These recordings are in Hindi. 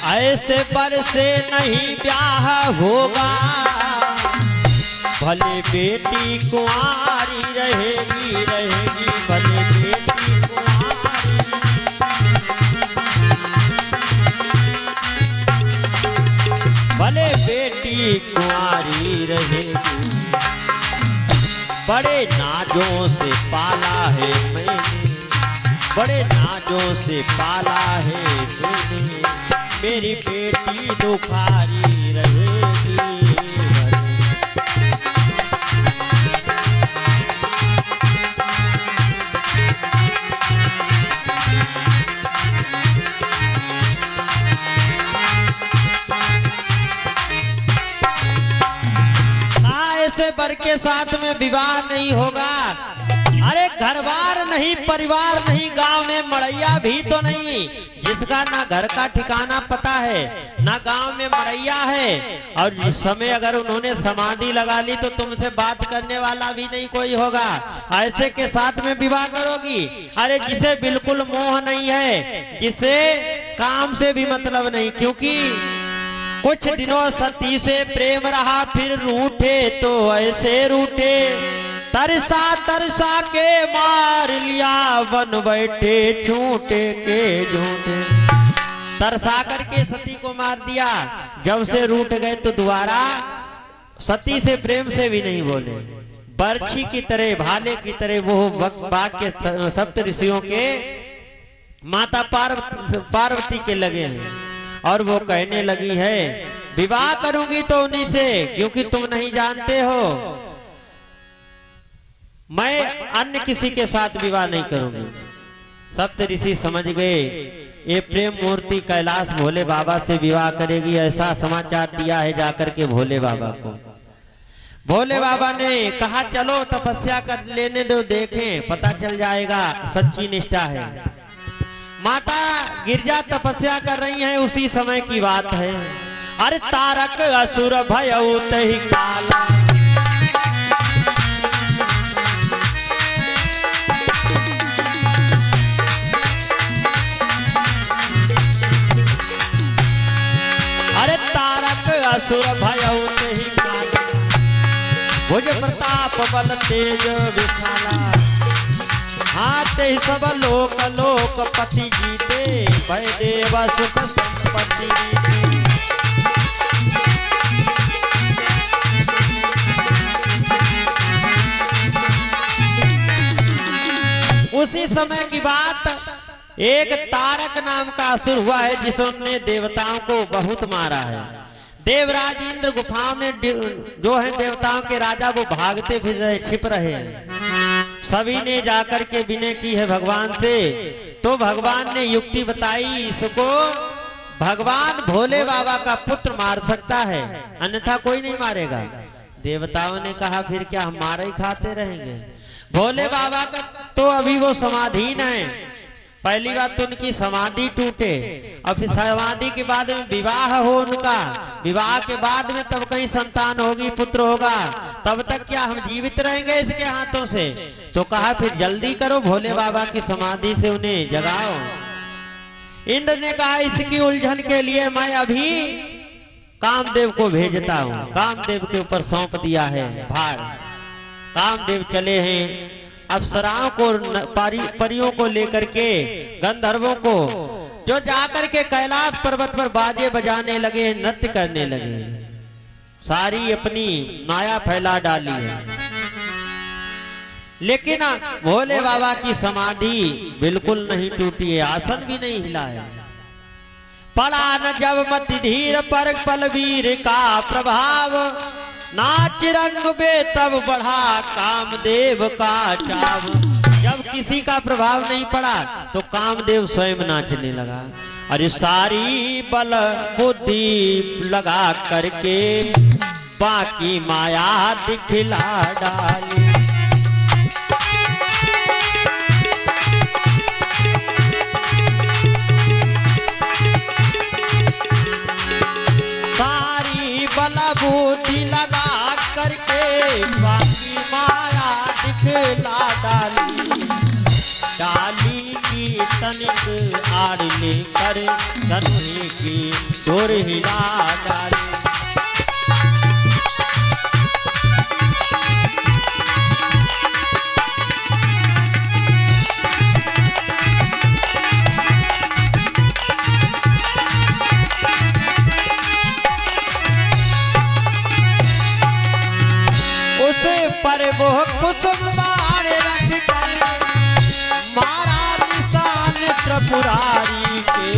ऐसे बरसे नहीं ब्याह होगा, भले बेटी कुंवारी रहेगी रहेगी, भले बेटी कुंवारी, भले बेटी कुंवारी रहेगी। बड़े नाजों से पाला है मैंने, बड़े नाजों से पाला है मैंने, मेरी बेटी दुखारी रहेगी। ऐसे बर के साथ में विवाह नहीं होगा। अरे घर बार नहीं, परिवार नहीं, गांव में मड़ैया भी तो नहीं, जिसका ना घर का ठिकाना पता है ना गांव में मड़ैया है, और जिस समय अगर उन्होंने समाधि लगा ली तो तुमसे बात करने वाला भी नहीं कोई होगा। ऐसे के साथ में विवाह करोगी? अरे जिसे बिल्कुल मोह नहीं है, जिसे काम से भी मतलब नहीं, क्योंकि कुछ दिनों सती से प्रेम रहा फिर रूठे तो ऐसे रूठे, तरसा तरसा के मार लिया बन बैठे झूठे के झूठे। तरसा करके सती को मार दिया, जब से रूठ गए तो दोबारा सती से प्रेम से भी नहीं बोले। बर्छी की तरह, भाले की तरह वो बाग के सप्त ऋषियों के माता पार्वती के लगे हैं, और वो कहने लगी है विवाह करूंगी तो उन्हीं से, क्योंकि तुम नहीं जानते हो मैं अन्य किसी के साथ विवाह नहीं करूंगी। सप्त ऋषि समझ गए ये प्रेम मूर्ति कैलाश भोले बाबा से विवाह करेगी, ऐसा समाचार दिया है जाकर के भोले बाबा को। भोले बाबा ने कहा चलो तपस्या कर लेने दो, देखें पता चल जाएगा सच्ची निष्ठा है। माता गिरजा तपस्या कर रही हैं, उसी समय की बात है। अरे तारक असुर भयउ तहि काला, अरे तारक असुर भयउ तहि काला, भुज प्रताप बल तेज विशाला, हाथ सब लोक लोकपति जीते, भय देव सुख संपत्ति रीते। उसी समय की बात, एक तारक नाम का असुर हुआ है जिसने देवताओं को बहुत मारा है। देवराज इंद्र गुफाओं में जो है देवताओं के राजा, वो भागते फिर रहे, छिप रहे हैं। सभी ने जाकर के विनय की है भगवान से, तो भगवान ने युक्ति बताई, इसको भगवान भोले बाबा का पुत्र मार सकता है, अन्यथा कोई नहीं मारेगा। देवताओं ने कहा फिर क्या हम मार ही खाते रहेंगे? भोले बाबा का तो अभी वो समाधीन है, पहली बात तो उनकी समाधि टूटे, और फिर समाधि के बाद में विवाह हो उनका, विवाह के बाद में तब कहीं संतान होगी, पुत्र होगा, तब तक क्या हम जीवित रहेंगे इसके हाथों से? तो कहा फिर जल्दी करो, भोले बाबा की समाधि से उन्हें जगाओ। इंद्र ने कहा इसकी उलझन के लिए मैं अभी कामदेव को भेजता हूं। कामदेव के ऊपर सौंप दिया है भार। कामदेव चले हैं अप्सराओं को, परियों को लेकर के, गंधर्वों को, जो जाकर के कैलाश पर्वत पर बाजे बजाने लगे, नृत्य करने लगे, सारी अपनी माया फैला डाली है। लेकिन भोले बाबा की समाधि बिल्कुल नहीं टूटी है, आसन भी नहीं हिला है। पड़ा न जब मति धीर पर बलवीर का प्रभाव, नाच रंग बे तब बढ़ा कामदेव का चाव। जब किसी का प्रभाव नहीं पड़ा तो कामदेव स्वयं नाचने लगा। अरे सारी बल बुद्धि लगा करके बाकी माया दिखला डाली। सारी बल बुद्धि लगा करके बाकी माया दिखला डाली। डाली की तनिक बाढ़ लेकर धनुही की डोर हिला डाली। पर वो कुसुम बाण रख कर मारा निशान त्रिपुरारी के।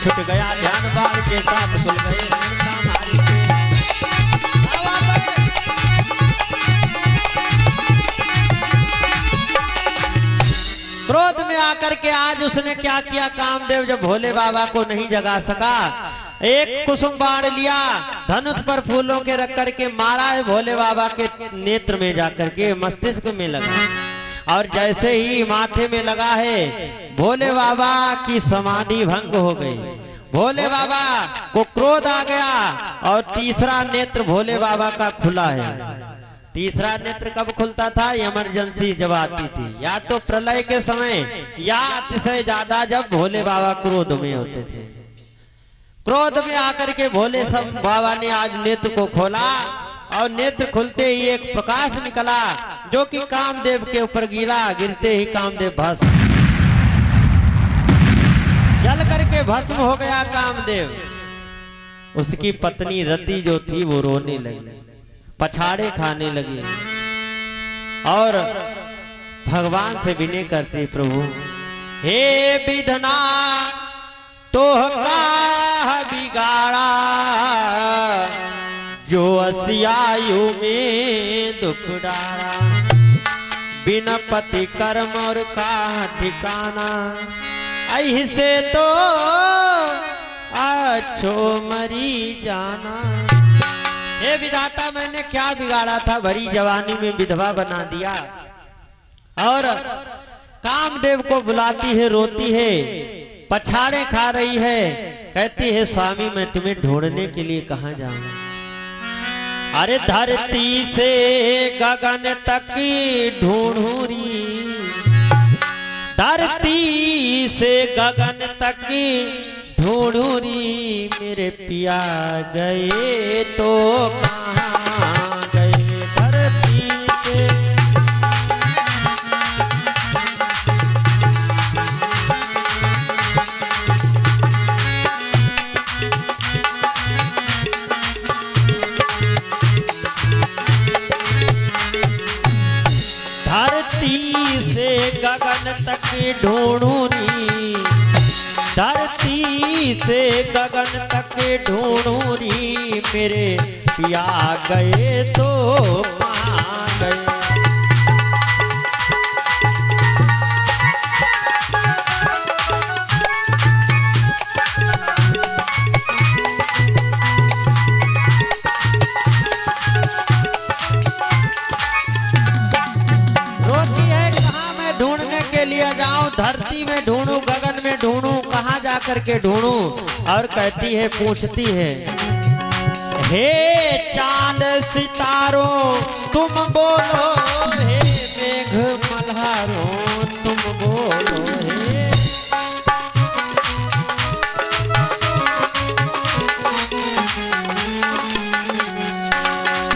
छुट गया ध्यान बाण के साथ खुल गए नारी के। क्रोध में आकर के आज उसने क्या किया कामदेव, जब भोले बाबा को नहीं जगा सका, एक कुसुम बाण लिया, धनुष पर फूलों के रख करके मारा है भोले बाबा के नेत्र में जाकर के, मस्तिष्क में लगा। और जैसे ही माथे में लगा है भोले बाबा की समाधि भंग हो गई। भोले बाबा को क्रोध आ गया और तीसरा नेत्र भोले बाबा का खुला है। तीसरा नेत्र कब खुलता था? इमरजेंसी जब आती थी, या तो प्रलय के समय या अतिशय ज्यादा जब भोले बाबा क्रोध में होते थे। क्रोध में आकर के भोले सब बाबा ने आज नेत्र को खोला और नेत्र खुलते ही एक प्रकाश निकला जो कि कामदेव के ऊपर गिरा। गिरते ही कामदेव भस्म, जल करके भस्म हो गया कामदेव। उसकी पत्नी रति जो थी वो रोने लगी, पछाड़े खाने लगी और भगवान से विनय करती, प्रभु हे विधना तोहका बिगाड़ा, जो असियायु में दुख डारा। बिना पति कर्म और का ठिकाना, ऐसे तो अच्छो मरी जाना। हे विधाता मैंने क्या बिगाड़ा था, भरी जवानी में विधवा बना दिया। और कामदेव को बुलाती है, रोती है, पछाड़े खा रही है, कहती है स्वामी मैं तुम्हें ढूंढने के लिए कहां जाऊं। अरे धरती से गगन तक ढूंढूं री, धरती से गगन तक ढूंढूं री, मेरे पिया गए तो कहां गए। धरती से गगन तक ढूंढूं री, धरती से गगन तक ढूंढूं री, मेरे पिया गए तो कहां गए। धरती में ढूंढूं, गगन में ढूंढूं, कहां जा करके ढूंढूं। और कहती है, पूछती है, हे चांद सितारों तुम बोलो, हे मेघ मल्हारों तुम बोलो,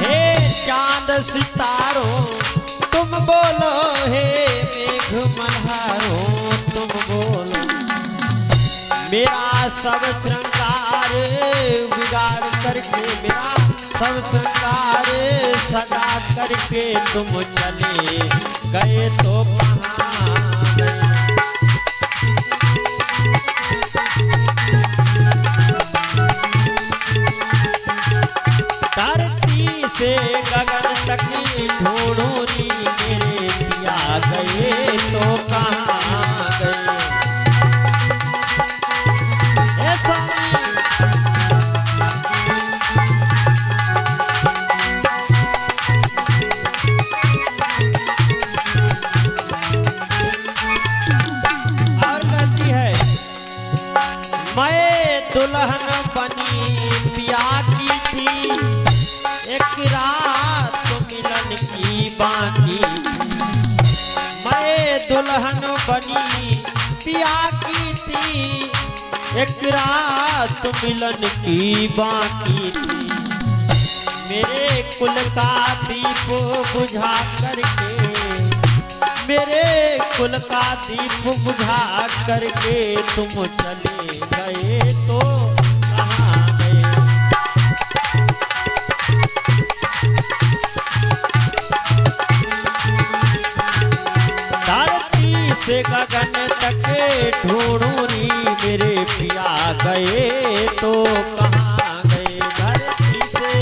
हे चांद सितारों तुम बोलो, हे मेघ मल्हारों तुम बोलो। मेरा सब श्रृंगार बिगाड़ करके, मेरा सब श्रृंगार सजा करके तुम चले गए तो कहां गए। धरती से गगन तक ढूंढूं री, मेरे पिया गए तो कहां गए। और कहती है, मैं दुल्हन बनी पिया की थी, एक रात मिलन की बाकी। मैं दुल्हन बनी पिया की थी एक रात मिलन की बाकी थी। मेरे कुल का दीप बुझा करके, मेरे कुल का दीप बुझा करके तुम चले गए तो कहाँ गए। धरती से गगन तक ढूंढूं री मेरे पिया गए तो कहाँ गए। धरती से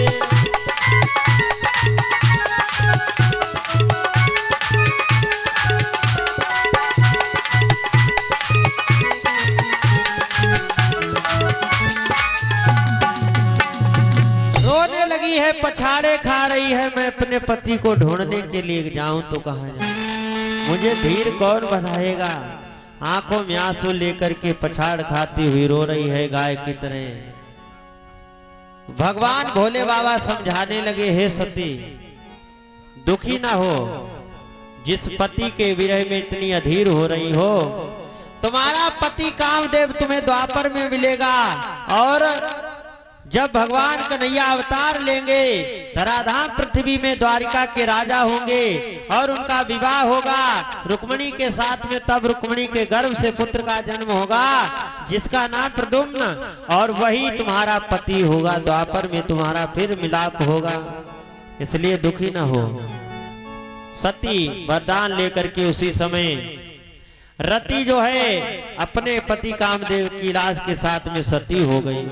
रोने लगी है, पछाड़े खा रही है, मैं अपने पति को ढूंढने के लिए जाऊं तो कहां जाऊं, मुझे धीर कौन बधाएगा। आंखों में आंसू लेकर के पछाड़ खाती हुई रो रही है गाय की तरह। भगवान भोले बाबा समझाने लगे, हे सती दुखी ना हो, जिस पति के विरह में इतनी अधीर हो रही हो, तुम्हारा पति कामदेव तुम्हें द्वापर में मिलेगा। और जब भगवान कन्हैया अवतार लेंगे, धराधाम पृथ्वी में द्वारिका के राजा होंगे और उनका विवाह होगा रुक्मिणी के साथ में, तब रुक्मिणी के गर्भ से पुत्र का जन्म होगा जिसका नाम प्रद्युम्न, और वही तुम्हारा पति होगा। द्वापर में तुम्हारा फिर मिलाप होगा, इसलिए दुखी न हो। सती वरदान लेकर के उसी समय रति जो है अपने पति कामदेव की लाश के साथ में सती हो गई।